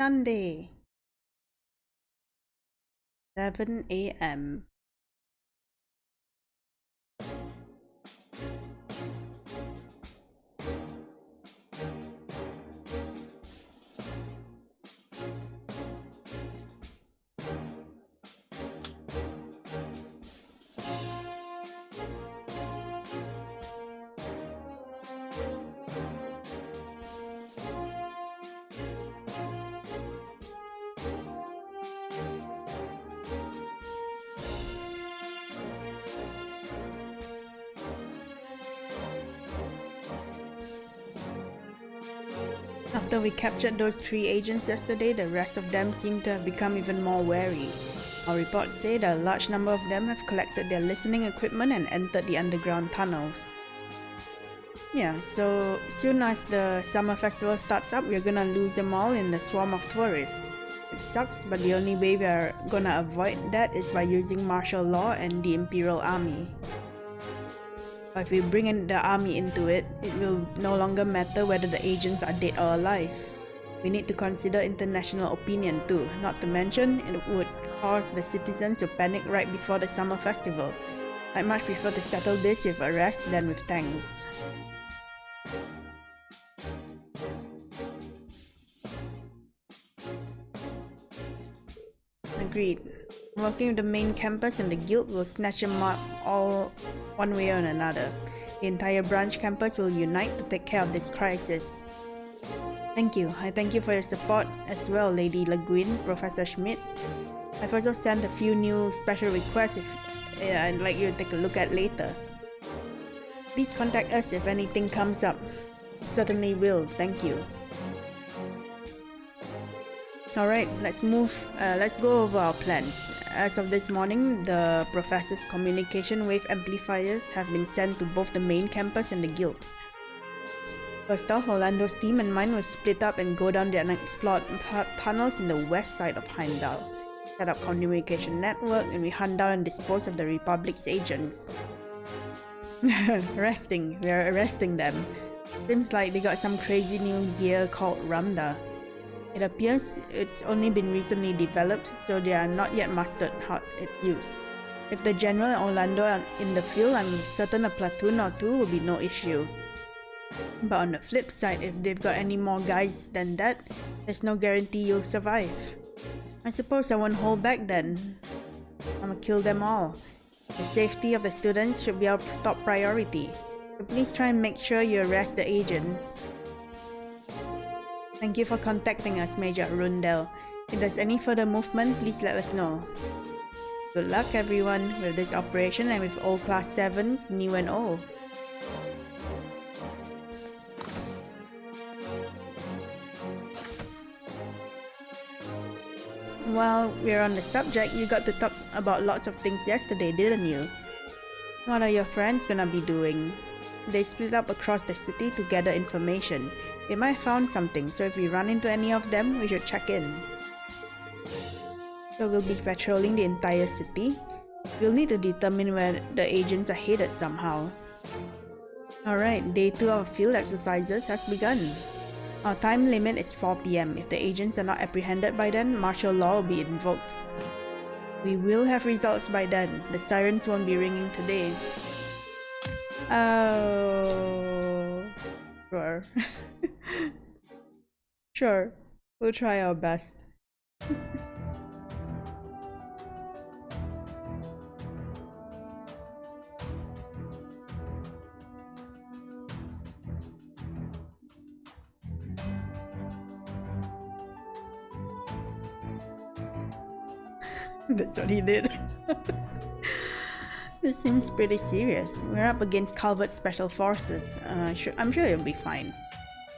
Sunday, 7 a.m. After we captured those 3 agents yesterday, the rest of them seem to have become even more wary. Our reports say that a large number of them have collected their listening equipment and entered the underground tunnels. Yeah, so soon as the summer festival starts up, we're gonna lose them all in the swarm of tourists. It sucks, but the only way we're gonna avoid that is by using martial law and the Imperial Army. But if we bring in the army into it, it will no longer matter whether the agents are dead or alive. We need to consider international opinion too, not to mention it would cause the citizens to panic right before the summer festival. I'd much prefer to settle this with arrest than with tanks. Agreed. Working with the main campus and the guild will snatch them up all one way or another. The entire branch campus will unite to take care of this crisis. Thank you. I thank you for your support as well, Lady Le Guin, Professor Schmidt. I've also sent a few new special requests I'd like you to take a look at later. Please contact us if anything comes up. Certainly will. Thank you. Alright, let's go over our plans. As of this morning, the professor's communication wave amplifiers have been sent to both the main campus and the guild. First off, Orlando's team and mine will split up and go down the unexplored tunnels in the west side of Heimdall. Set up communication network and we hunt down and dispose of the Republic's agents. We're arresting them. Seems like they got some crazy new gear called Ramda. It appears it's only been recently developed, so they are not yet mastered how its use. If the General and Orlando are in the field, I'm certain a platoon or 2 will be no issue. But on the flip side, if they've got any more guys than that, there's no guarantee you'll survive. I suppose I won't hold back then. I'ma kill them all. The safety of the students should be our top priority, so please try and make sure you arrest the agents. Thank you for contacting us, Major Arundel. If there's any further movement, please let us know. Good luck everyone with this operation and with all Class 7s, new and old. While we're on the subject, you got to talk about lots of things yesterday, didn't you? What are your friends gonna be doing? They split up across the city to gather information. They might have found something, so if we run into any of them, we should check in. So we'll be patrolling the entire city. We'll need to determine where the agents are headed somehow. Alright, day 2 of field exercises has begun. Our time limit is 4 PM. If the agents are not apprehended by then, martial law will be invoked. We will have results by then. The sirens won't be ringing today. Oh... Sure. Sure, we'll try our best. That's what he did. This seems pretty serious. We're up against Calvert's Special Forces. I'm sure it'll be fine.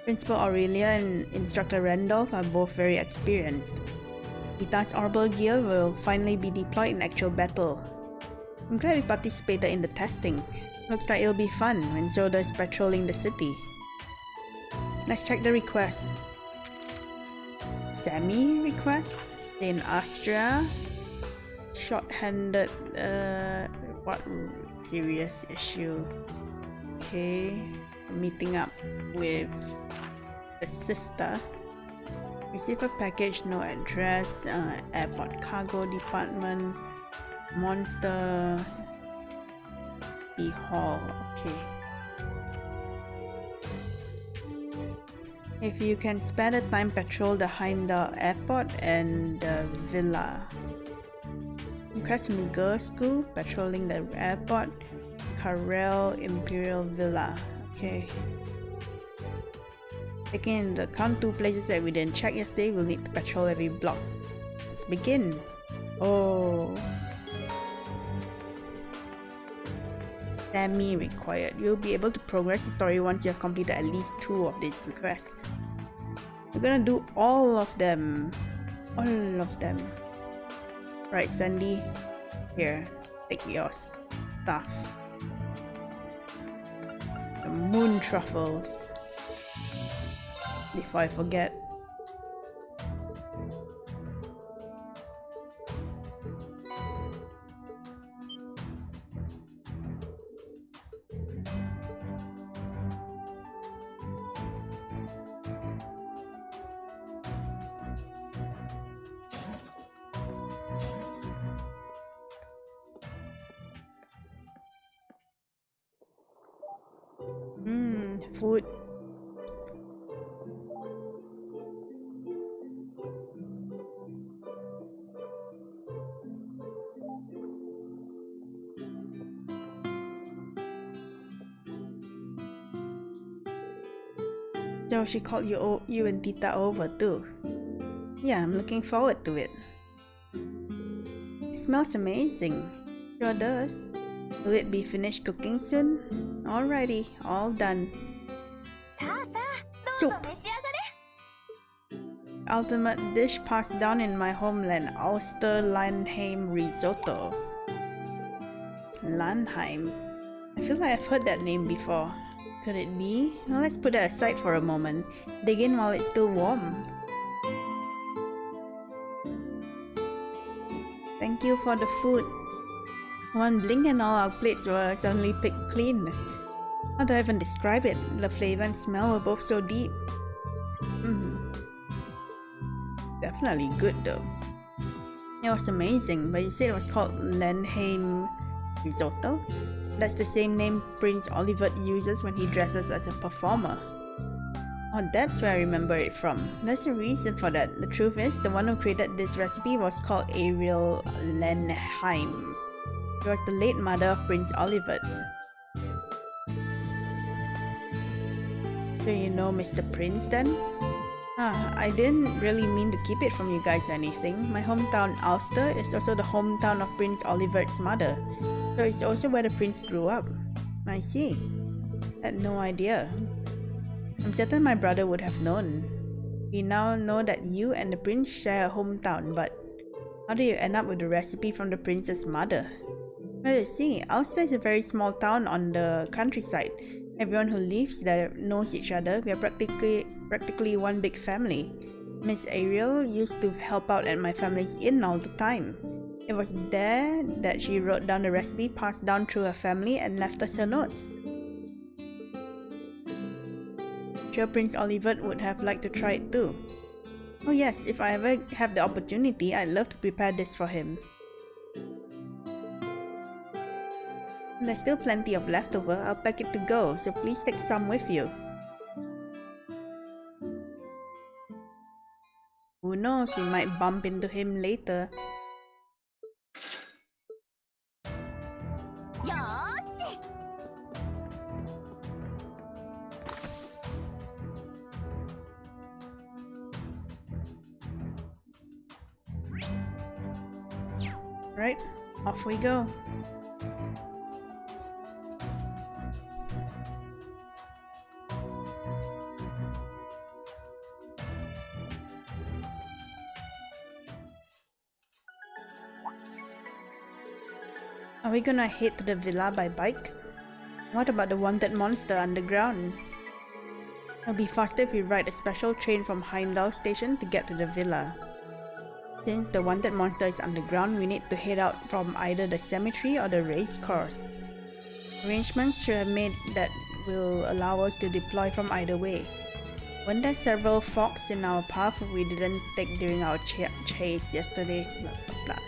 Principal Aurelia and Instructor Randolph are both very experienced. Ita's orbital gear will finally be deployed in actual battle. I'm glad we participated in the testing. Looks like it'll be fun when Zoda's patrolling the city. Let's check the requests. Sammy request? Stay in Austria? Short-handed, what serious issue? Okay, meeting up with the sister. Receive a package, no address, airport cargo department, monster, the hall, okay. If you can spare the time, patrol the Heimdall airport and the villa. Crescent Girls School, patrolling the airport, Karel Imperial Villa, okay. Taking into account 2 places that we didn't check yesterday, we'll need to patrol every block. Let's begin. Oh. Sammy required. You'll be able to progress the story once you have completed at least 2 of these requests. We're gonna do all of them. All of them. Right, Sandy. Here, take your stuff. The moon truffles. Before I forget. Food. So she called you and Tita over too. Yeah, I'm looking forward to it. It smells amazing. Sure does. Will it be finished cooking soon? Alrighty, all done. Soup. Ultimate dish passed down in my homeland, Ulster Landheim risotto. Landheim. I feel like I've heard that name before. Could it be? Well, let's put that aside for a moment. Dig in while it's still warm. Thank you for the food. One blink and all our plates were suddenly picked clean. How do I even describe it? The flavor and smell were both so deep. Definitely good though. It was amazing, but you said it was called Landheim risotto? That's the same name Prince Oliver uses when he dresses as a performer. Oh, that's where I remember it from. There's a reason for that. The truth is, the one who created this recipe was called Ariel Landheim. She was the late mother of Prince Oliver. So you know Mr. Prince then? I didn't really mean to keep it from you guys or anything. My hometown Ulster is also the hometown of Prince Oliver's mother. So it's also where the prince grew up. I see. Had no idea. I'm certain my brother would have known. We now know that you and the prince share a hometown, but how do you end up with the recipe from the prince's mother? Well, you see, Ulster is a very small town on the countryside. Everyone who lives there knows each other. We are practically one big family. Miss Ariel used to help out at my family's inn all the time. It was there that she wrote down the recipe passed down through her family and left us her notes. Sure, Prince Oliver would have liked to try it too. Oh yes, if I ever have the opportunity, I'd love to prepare this for him. There's still plenty of leftover. I'll pack it to go, so please take some with you. Who knows, we might bump into him later. Right, off we go. Are we gonna head to the villa by bike? What about the wanted monster underground? It'll be faster if we ride a special train from Heimdall station to get to the villa. Since the wanted monster is underground, we need to head out from either the cemetery or the race course. Arrangements should have made that will allow us to deploy from either way. Weren't there several fogs in our path we didn't take during our chase yesterday? Blah, blah, blah.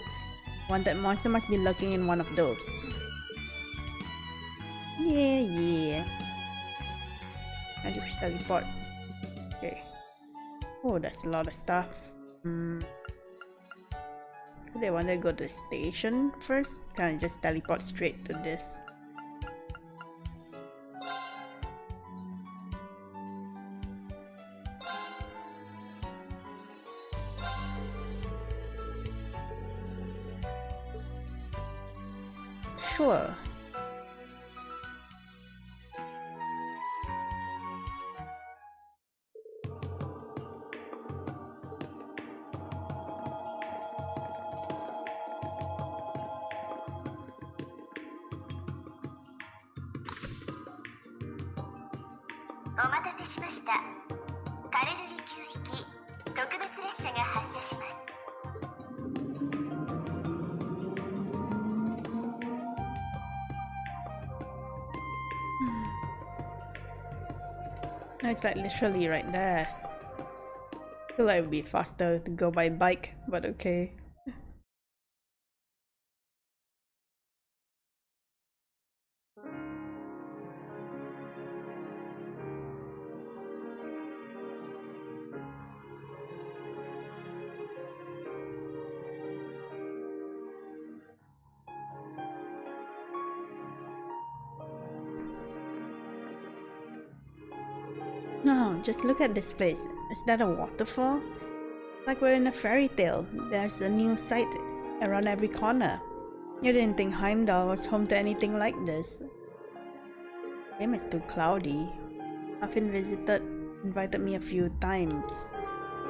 Wanted monster must be lurking in one of those. Yeah. I just teleport. Okay. Oh, that's a lot of stuff. They want to go to the station first? Can I just teleport straight to this? Sure. No, it's like literally right there. I feel like it would be faster to go by bike, but okay. No, just look at this place. Is that a waterfall? Like we're in a fairy tale. There's a new sight around every corner. You didn't think Heimdall was home to anything like this. The game is too cloudy. I've been invited me a few times.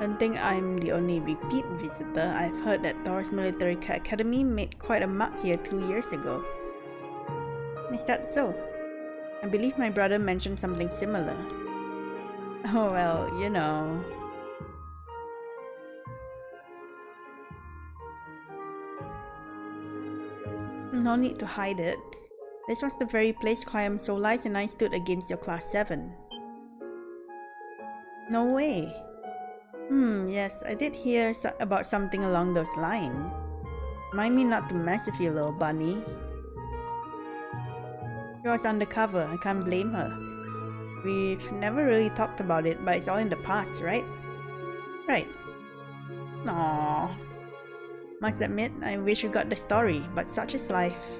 Don't think I'm the only repeat visitor. I've heard that Thor's military academy made quite a mark here 2 years ago. Is that so? I believe my brother mentioned something similar. Oh well, you know. No need to hide it. This was the very place Clyde Solis and I stood against your Class 7. No way. Yes, I did hear about something along those lines. Remind me not to mess with you, little bunny. She was undercover, I can't blame her. We've never really talked about it, but it's all in the past, right? Right. Aww. Must admit, I wish you got the story, but such is life.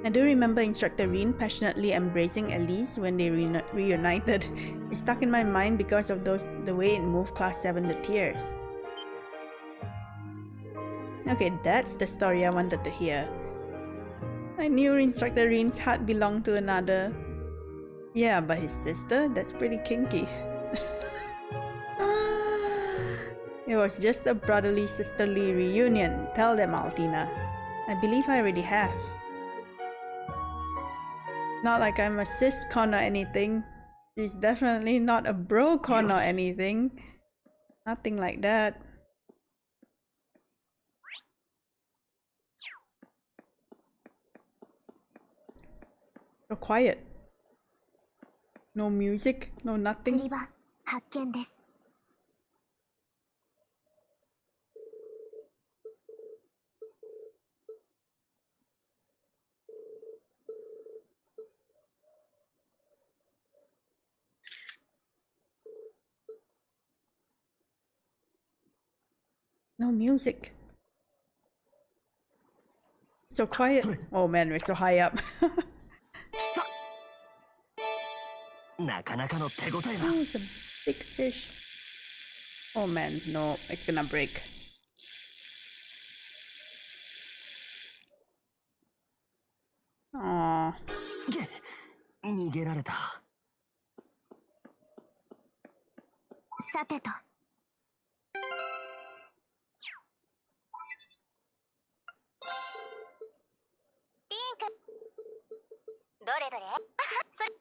I do remember Instructor Rin passionately embracing Elise when they reunited. It stuck in my mind because of the way it moved Class 7 to tears. Okay, that's the story I wanted to hear. I knew Instructor Rin's heart belonged to another. Yeah, but his sister? That's pretty kinky. It was just a brotherly sisterly reunion. Tell them, Altina. I believe I already have. Not like I'm a sis-con or anything. She's definitely not a bro-con or anything. Nothing like that. So quiet. No music, no nothing. No music. So quiet. Oh man, we're so high up. Oh, it's a big fish. Oh man, no, it's gonna break. Aww. 逃げられた。さてと。ピンク。どれどれ？それ。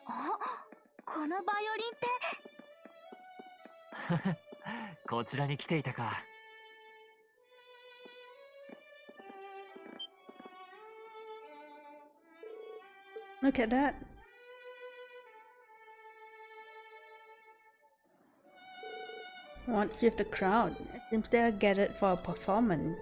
あ、このバイオリンって。こちらに来ていたか。Look at that. What's with the crowd? It seems they are gathered for a performance.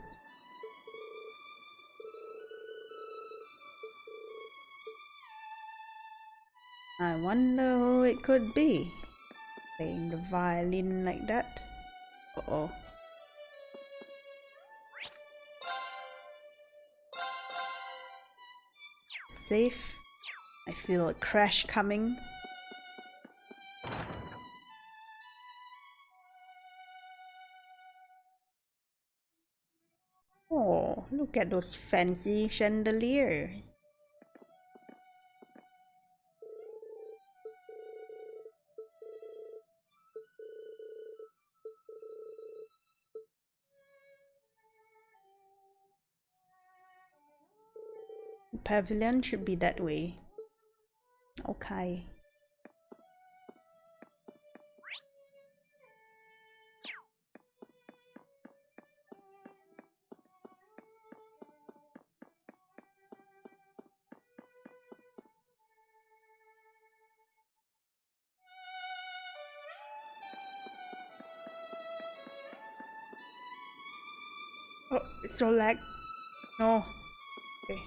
I wonder who it could be. Playing the violin like that. Uh-oh. Safe. I feel a crash coming. Oh, look at those fancy chandeliers. The pavilion should be that way. Okay. Oh, it's so lag. No. Okay.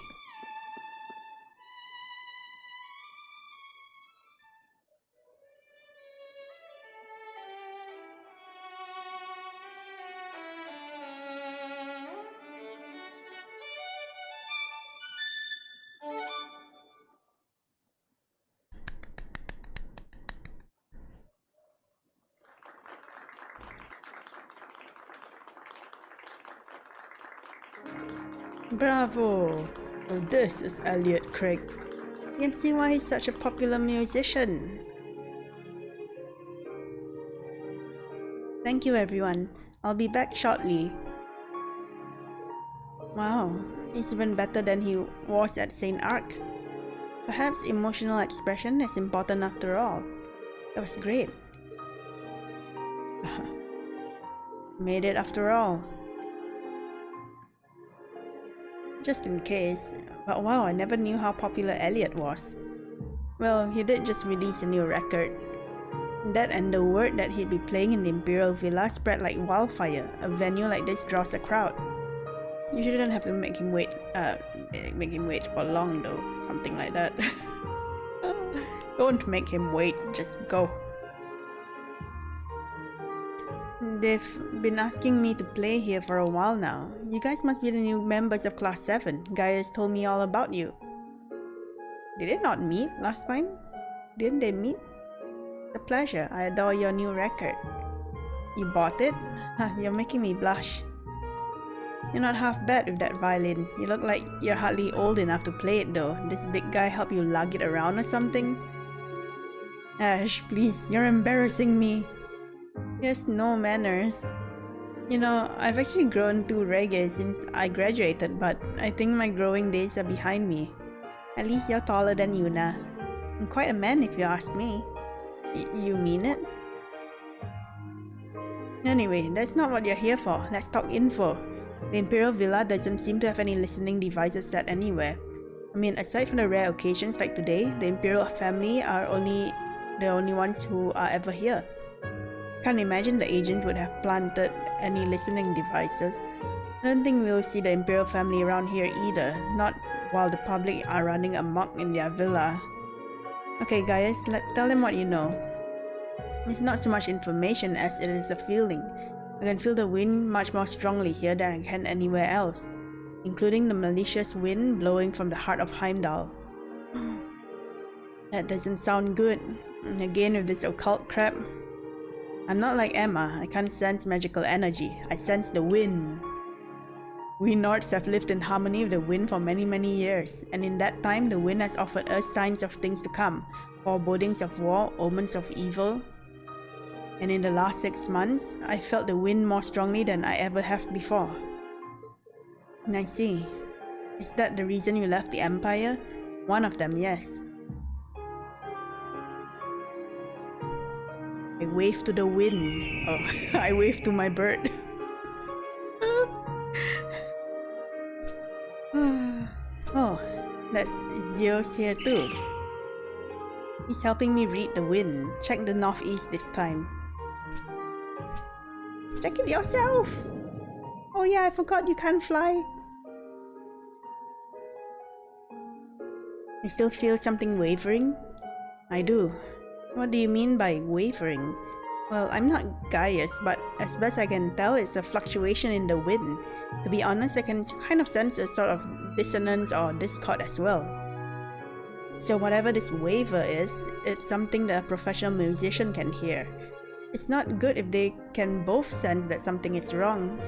Bravo! So this is Elliot Craig. You can see why he's such a popular musician. Thank you everyone. I'll be back shortly. Wow, he's even better than he was at St. Arc. Perhaps emotional expression is important after all. That was great. Made it after all. Just in case. But wow, I never knew how popular Elliot was. Well, he did just release a new record. That and the word that he'd be playing in the Imperial Villa spread like wildfire. A venue like this draws a crowd. You shouldn't have to make him wait for long though. Something like that. Don't make him wait, just go. They've been asking me to play here for a while now. You guys must be the new members of Class 7. Gaius told me all about you. Did they not meet last time? Didn't they meet? It's a pleasure. I adore your new record. You bought it? You're making me blush. You're not half bad with that violin. You look like you're hardly old enough to play it though. This big guy help you lug it around or something? Ash, please, you're embarrassing me. He has no manners. You know, I've actually grown too reggae since I graduated, but I think my growing days are behind me. At least you're taller than Yuna. I'm quite a man if you ask me. You mean it? Anyway, that's not what you're here for. Let's talk info. The Imperial Villa doesn't seem to have any listening devices set anywhere. I mean, aside from the rare occasions like today, the Imperial family are the only ones who are ever here. Can't imagine the agents would have planted any listening devices. I don't think we'll see the Imperial family around here either, not while the public are running amok in their villa. Okay guys, tell them what you know. It's not so much information as it is a feeling. I can feel the wind much more strongly here than I can anywhere else, including the malicious wind blowing from the heart of Heimdall. That doesn't sound good. Again with this occult crap. I'm not like Emma, I can't sense magical energy, I sense the wind. We Nords have lived in harmony with the wind for many years, and in that time the wind has offered us signs of things to come, forebodings of war, omens of evil. And in the last 6 months, I felt the wind more strongly than I ever have before. And I see. Is that the reason you left the Empire? One of them, yes. I wave to the wind. Oh, I wave to my bird. Oh, that's Zeus here too. He's helping me read the wind. Check the northeast this time. Check it yourself! Oh yeah, I forgot you can't fly. You still feel something wavering? I do. What do you mean by wavering? Well, I'm not Gaius, but as best I can tell, it's a fluctuation in the wind. To be honest, I can kind of sense a sort of dissonance or discord as well. So whatever this waver is, it's something that a professional musician can hear. It's not good if they can both sense that something is wrong.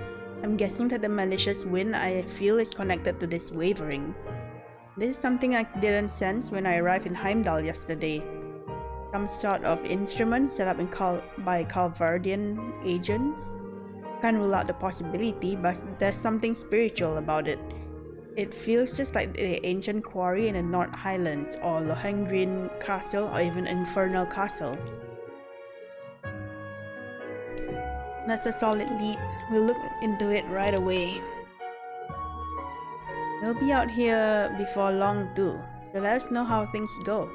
I'm guessing that the malicious wind I feel is connected to this wavering. This is something I didn't sense when I arrived in Heimdall yesterday. Some sort of instrument set up by Calvardian agents. Can't rule out the possibility, but there's something spiritual about it. It feels just like the ancient quarry in the North Highlands, or Lohengrin Castle, or even Infernal Castle. That's a solid lead. We'll look into it right away. We'll be out here before long too, so let us know how things go.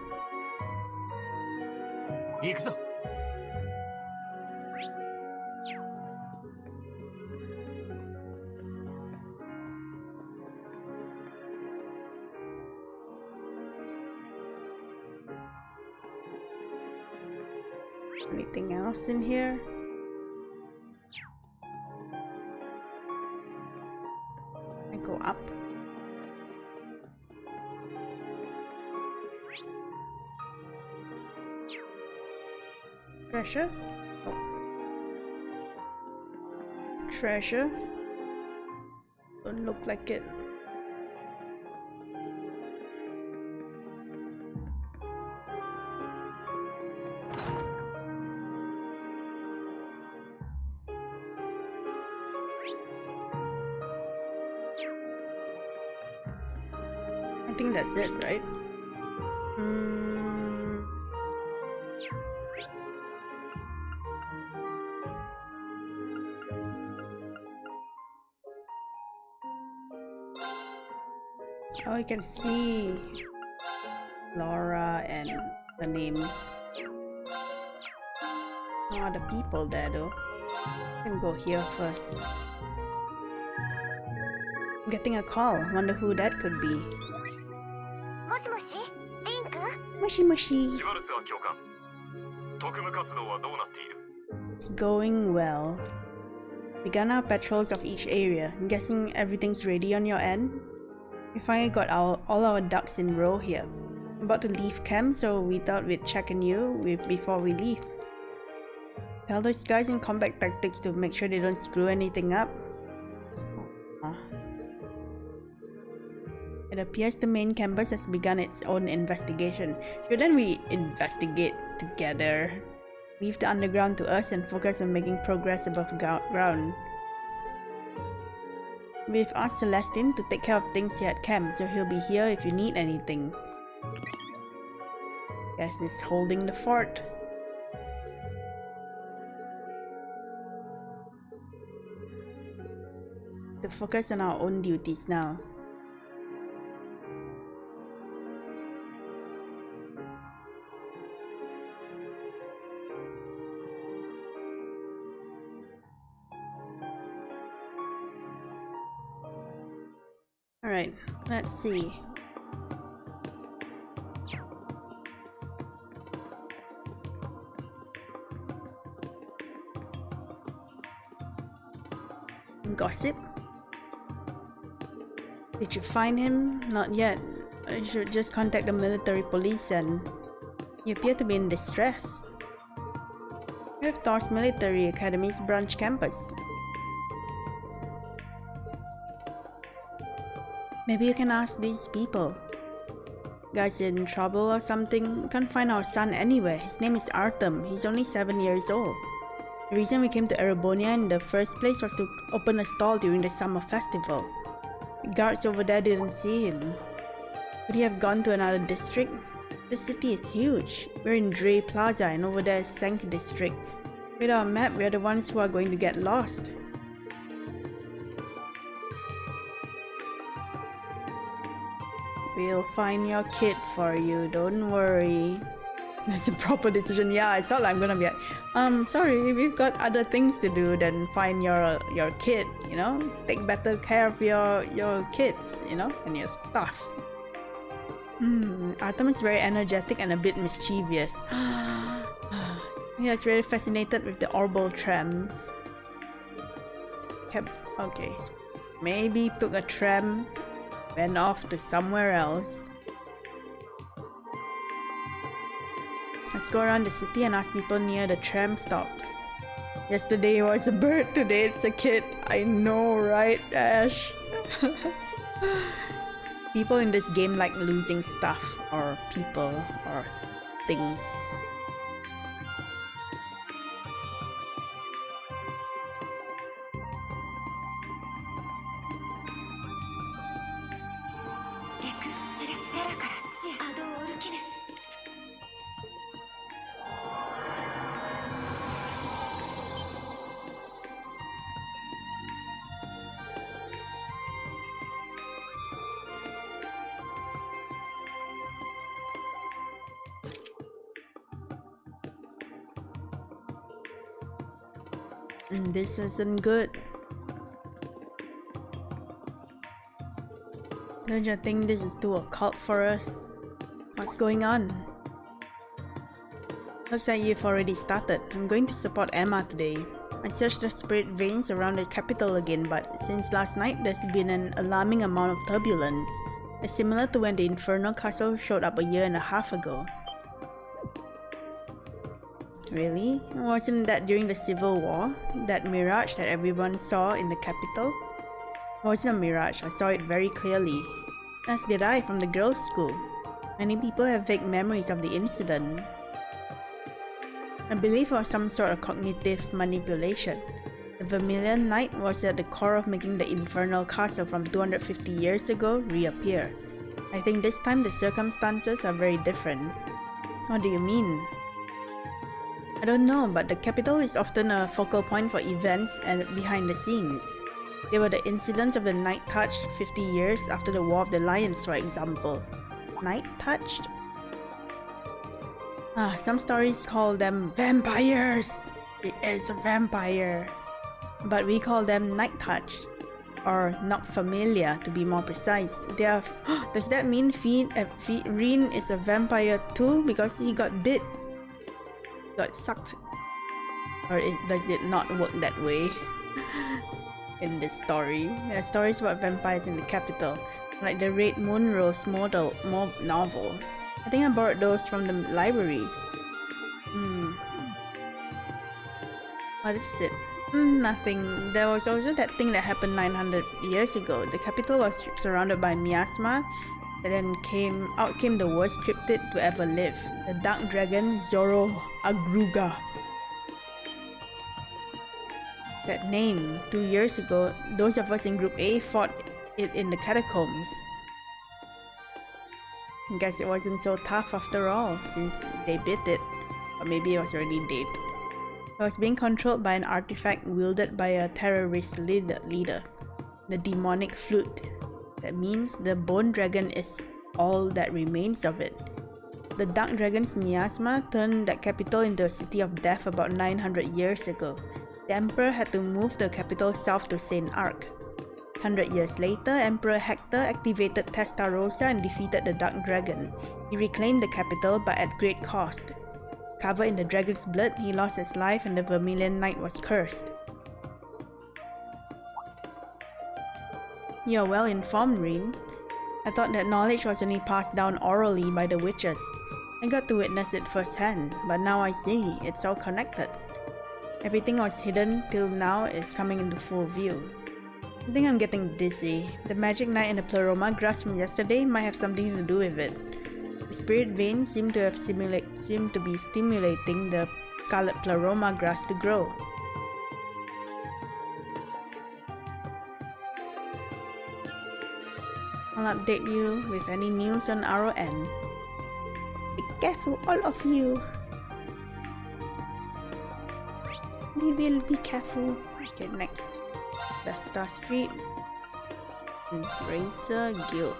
Anything else in here? I go up. Treasure? Oh. Treasure? Don't look like it. I think that's it, right? Oh, you can see Laura and the name. No other people there though. I can go here first. I'm getting a call. Wonder who that could be. Moshi moshi. It's going well. Begun our patrols of each area. I'm guessing everything's ready on your end? We finally got all our ducks in row here. I'm about to leave camp, so we thought we'd check on you before we leave. Tell those guys in combat tactics to make sure they don't screw anything up. It appears the main campus has begun its own investigation. Shouldn't we investigate together? Leave the underground to us and focus on making progress above ground. We've asked Celestine to take care of things here at camp, so he'll be here if you need anything. Guess he's holding the fort. To focus on our own duties now. Alright, let's see. Gossip? Did you find him? Not yet. I should just contact the military police and... You appear to be in distress. We have Thor's Military Academy's branch campus. Maybe you can ask these people. Guy's in trouble or something? Can't find our son anywhere. His name is Artem. He's only 7 years old. The reason we came to Erebonia in the first place was to open a stall during the summer festival. The guards over there didn't see him. Could he have gone to another district? The city is huge. We're in Dre Plaza and over there is Senk district. With our map, we're the ones who are going to get lost. We'll find your kid for you, don't worry. That's a proper decision. Yeah, it's not like I'm gonna be like, sorry, we've got other things to do than find your kid, you know? Take better care of your kids, you know, and your stuff. Artem is very energetic and a bit mischievous. He is very fascinated with the orbital trams. Okay, so maybe took a tram, went off to somewhere else. Let's go around the city and ask people near the tram stops. Yesterday it was a bird, today it's a kid. I know, right, Ash? People in this game like losing stuff, or people, or things. This isn't good. Don't you think this is too occult for us? What's going on? Looks like you've already started. I'm going to support Emma today. I searched the spirit veins around the capital again, but since last night there's been an alarming amount of turbulence. It's similar to when the Infernal Castle showed up a year and a half ago. Really? Wasn't that during the Civil War? That mirage that everyone saw in the capital? It wasn't a mirage, I saw it very clearly. As did I from the girls' school. Many people have vague memories of the incident. I believe it was some sort of cognitive manipulation. The Vermilion Knight was at the core of making the Infernal Castle from 250 years ago reappear. I think this time the circumstances are very different. What do you mean? I don't know, but the capital is often a focal point for events and behind the scenes. There were the incidents of the Night Touched 50 years after the War of the Lions, for example. Night Touched? Some stories call them vampires. It is a vampire. But we call them Night Touched. Or not familiar, to be more precise. They are. Does that mean Reen is a vampire too because he got bit? Got sucked, or does it not work that way? In this story, there are stories about vampires in the capital, like the Red Moon Rose novels. I think I borrowed those from the library. What is it? Nothing. There was also that thing that happened 900 years ago. The capital was surrounded by miasma. And then out came the worst cryptid to ever live, the dark dragon Zoro Agruga. That name, 2 years ago, those of us in Group A fought it in the catacombs. I guess it wasn't so tough after all, since they bit it. Or maybe it was already dead. It was being controlled by an artifact wielded by a terrorist leader, the demonic flute. That means the bone dragon is all that remains of it. The dark dragon's miasma turned that capital into a city of death about 900 years ago. The emperor had to move the capital south to Saint Arc. 100 years later, Emperor Hector activated Testarossa and defeated the dark dragon. He reclaimed the capital, but at great cost. Covered in the dragon's blood, he lost his life and the Vermilion Knight was cursed. You're well informed, Reen. I thought that knowledge was only passed down orally by the witches. I got to witness it firsthand, but now I see it's all connected. Everything was hidden till now is coming into full view. I think I'm getting dizzy. The magic knight and the pleroma grass from yesterday might have something to do with it. The spirit veins seem to be stimulating the scarlet pleroma grass to grow. I'll update you with any news on our end. Be careful, all of you. We will be careful. Okay, next. The Star Street and Racer Guild.